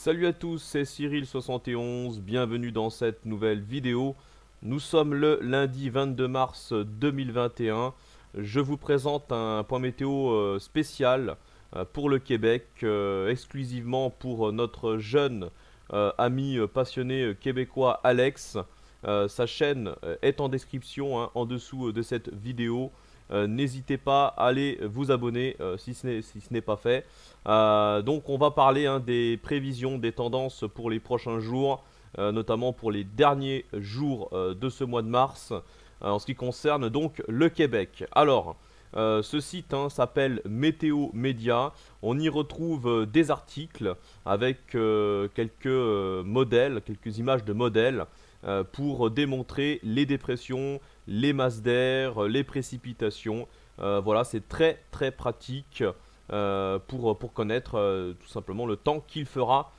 Salut à tous, c'est Cyril71, bienvenue dans cette nouvelle vidéo. Nous sommes le lundi 22 mars 2021. Je vous présente un point météo spécial pour le Québec, exclusivement pour notre jeune ami passionné québécois Alex. Sa chaîne est en description en dessous de cette vidéo. N'hésitez pas à aller vous abonner si ce n'est pas fait. Donc on va parler des prévisions, des tendances pour les prochains jours, notamment pour les derniers jours de ce mois de mars, en ce qui concerne donc le Québec. Alors, ce site s'appelle Météo Média. On y retrouve des articles avec quelques modèles, quelques images de modèles pour démontrer les dépressions, les masses d'air, les précipitations. Voilà, c'est très très pratique pour connaître tout simplement le temps qu'il fera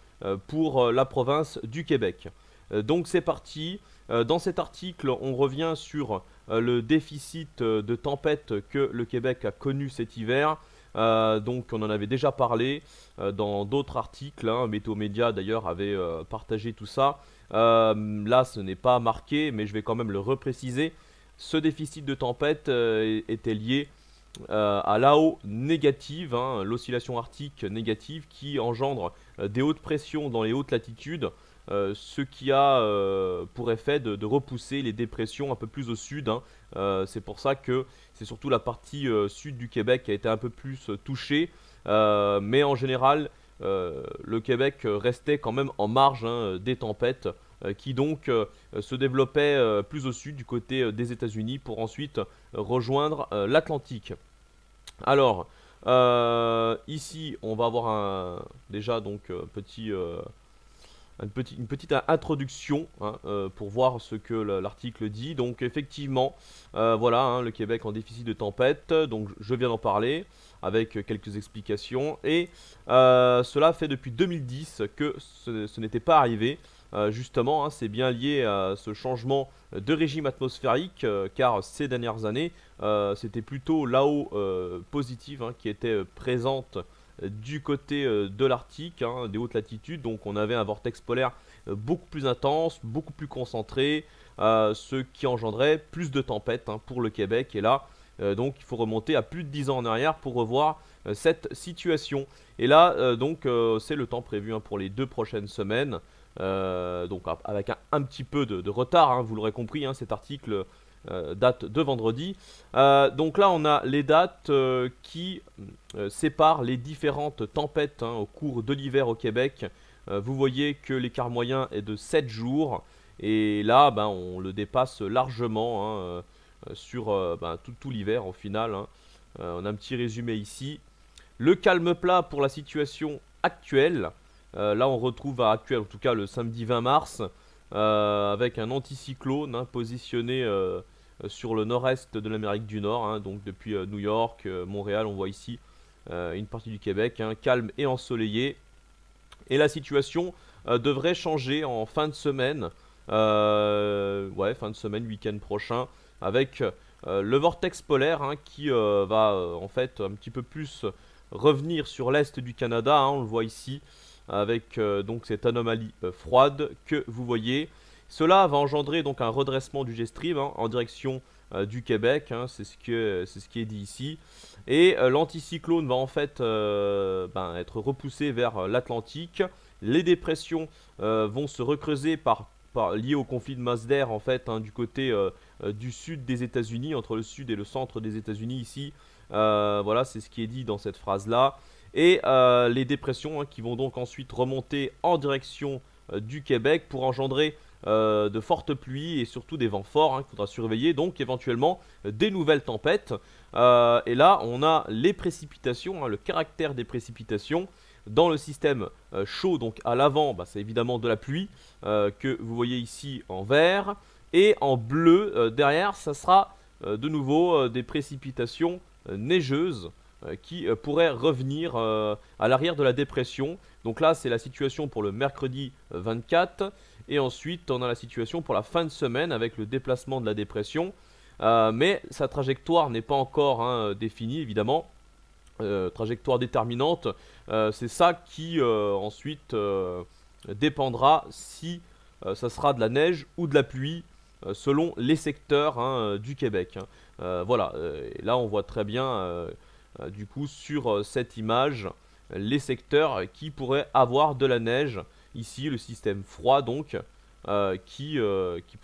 pour la province du Québec. Donc c'est parti. Dans cet article, on revient sur le déficit de tempête que le Québec a connu cet hiver. Donc on en avait déjà parlé dans d'autres articles. Météo Média d'ailleurs avait partagé tout ça. Là ce n'est pas marqué, mais je vais quand même le repréciser. Ce déficit de tempête était lié à l'AO négative, l'oscillation arctique négative qui engendre des hautes pressions dans les hautes latitudes, ce qui a pour effet de repousser les dépressions un peu plus au sud. C'est pour ça que c'est surtout la partie sud du Québec qui a été un peu plus touchée, mais en général le Québec restait quand même en marge des tempêtes qui donc se développaient plus au sud du côté des États-Unis pour ensuite rejoindre l'Atlantique. Alors, ici on va avoir déjà donc une petite introduction pour voir ce que l'article dit. Donc effectivement, voilà, le Québec en déficit de tempête, donc je viens d'en parler avec quelques explications. Et cela fait depuis 2010 que ce n'était pas arrivé. Justement, c'est bien lié à ce changement de régime atmosphérique, car ces dernières années, c'était plutôt là-haut positive qui était présente du côté de l'Arctique, des hautes latitudes. Donc on avait un vortex polaire beaucoup plus intense, beaucoup plus concentré, ce qui engendrait plus de tempêtes pour le Québec. Et là, donc il faut remonter à plus de 10 ans en arrière pour revoir cette situation. Et là, donc c'est le temps prévu pour les 2 prochaines semaines. Donc avec un petit peu de retard, vous l'aurez compris, cet article date de vendredi. Donc là on a les dates qui séparent les différentes tempêtes au cours de l'hiver au Québec. Vous voyez que l'écart moyen est de 7 jours. Et là on le dépasse largement sur tout l'hiver au final. On a un petit résumé ici. Le calme plat pour la situation actuelle. Là on retrouve à actuel, en tout cas le samedi 20 mars, avec un anticyclone positionné sur le nord-est de l'Amérique du Nord, donc depuis New York, Montréal, on voit ici une partie du Québec, calme et ensoleillé. Et la situation devrait changer en fin de semaine, fin de semaine, week-end prochain, avec le vortex polaire qui va en fait un petit peu plus revenir sur l'est du Canada, on le voit ici, avec donc cette anomalie froide que vous voyez. Cela va engendrer donc un redressement du jet stream en direction du Québec, c'est ce qui est dit ici. Et l'anticyclone va en fait être repoussé vers l'Atlantique. Les dépressions vont se recreuser liées au conflit de masse d'air en fait du côté du sud des États-Unis, entre le sud et le centre des États-Unis ici. Voilà, c'est ce qui est dit dans cette phrase-là. Et les dépressions qui vont donc ensuite remonter en direction du Québec pour engendrer de fortes pluies et surtout des vents forts qu'il faudra surveiller, donc éventuellement des nouvelles tempêtes. Et là on a les précipitations, le caractère des précipitations dans le système chaud, donc à l'avant c'est évidemment de la pluie que vous voyez ici en vert, et en bleu derrière ça sera de nouveau des précipitations neigeuses qui pourrait revenir à l'arrière de la dépression. Donc là c'est la situation pour le mercredi 24, et ensuite on a la situation pour la fin de semaine avec le déplacement de la dépression, mais sa trajectoire n'est pas encore définie évidemment. Trajectoire déterminante, c'est ça qui ensuite dépendra si ça sera de la neige ou de la pluie selon les secteurs hein, du Québec. Hein. Voilà, et là on voit très bien du coup sur cette image les secteurs qui pourraient avoir de la neige. Ici le système froid donc qui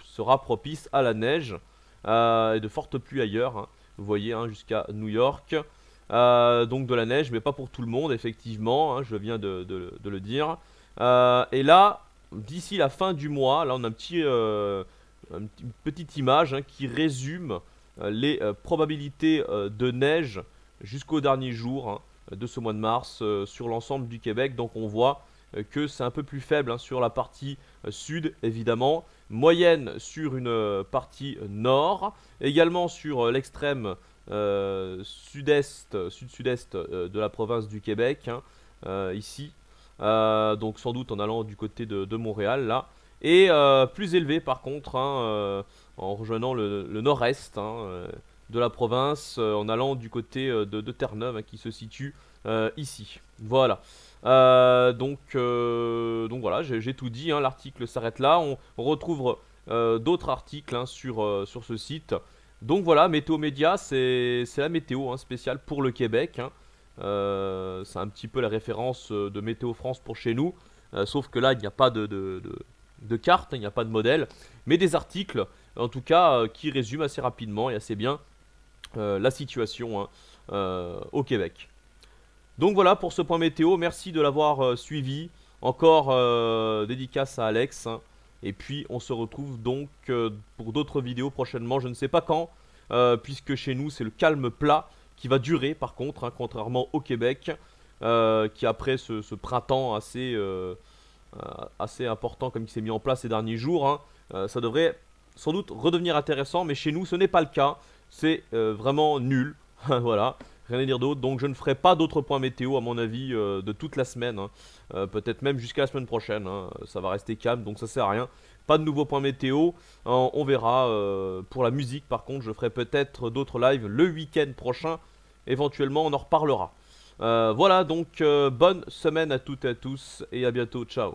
sera propice à la neige et de fortes pluies ailleurs. Hein. Vous voyez hein, jusqu'à New York. Donc de la neige mais pas pour tout le monde effectivement, hein, je viens de le dire. Et là d'ici la fin du mois, là on a une petite image hein, qui résume les probabilités de neige jusqu'au dernier jour hein, de ce mois de mars sur l'ensemble du Québec. Donc on voit que c'est un peu plus faible hein, sur la partie sud évidemment, moyenne sur une partie nord, également sur l'extrême sud-est, sud-sud-est de la province du Québec, hein, ici. Donc sans doute en allant du côté de Montréal là. Et plus élevé par contre, hein, en rejoignant le nord-est hein, de la province, en allant du côté de Terre-Neuve hein, qui se situe ici. Voilà. Donc voilà, j'ai tout dit, hein, l'article s'arrête là. On retrouve d'autres articles hein, sur ce site. Donc voilà, Météo Média, c'est la météo hein, spéciale pour le Québec. Hein. C'est un petit peu la référence de Météo France pour chez nous. Sauf que là, il n'y a pas de carte, il n'y a pas de modèle. Mais des articles, en tout cas, qui résument assez rapidement et assez bien la situation hein, au Québec. Donc voilà pour ce point météo. Merci de l'avoir suivi. Encore dédicace à Alex. Hein. Et puis on se retrouve donc pour d'autres vidéos prochainement. Je ne sais pas quand, puisque chez nous c'est le calme plat qui va durer par contre, hein, contrairement au Québec, qui après ce printemps assez important comme il s'est mis en place ces derniers jours, hein, ça devrait sans doute redevenir intéressant, mais chez nous ce n'est pas le cas, c'est vraiment nul, voilà, rien à dire d'autre, donc je ne ferai pas d'autres points météo à mon avis de toute la semaine, hein. Peut-être même jusqu'à la semaine prochaine, hein. Ça va rester calme, donc ça sert à rien. Pas de nouveaux points météo, on verra. Pour la musique par contre, je ferai peut-être d'autres lives le week-end prochain, éventuellement on en reparlera. Voilà donc bonne semaine à toutes et à tous et à bientôt, ciao.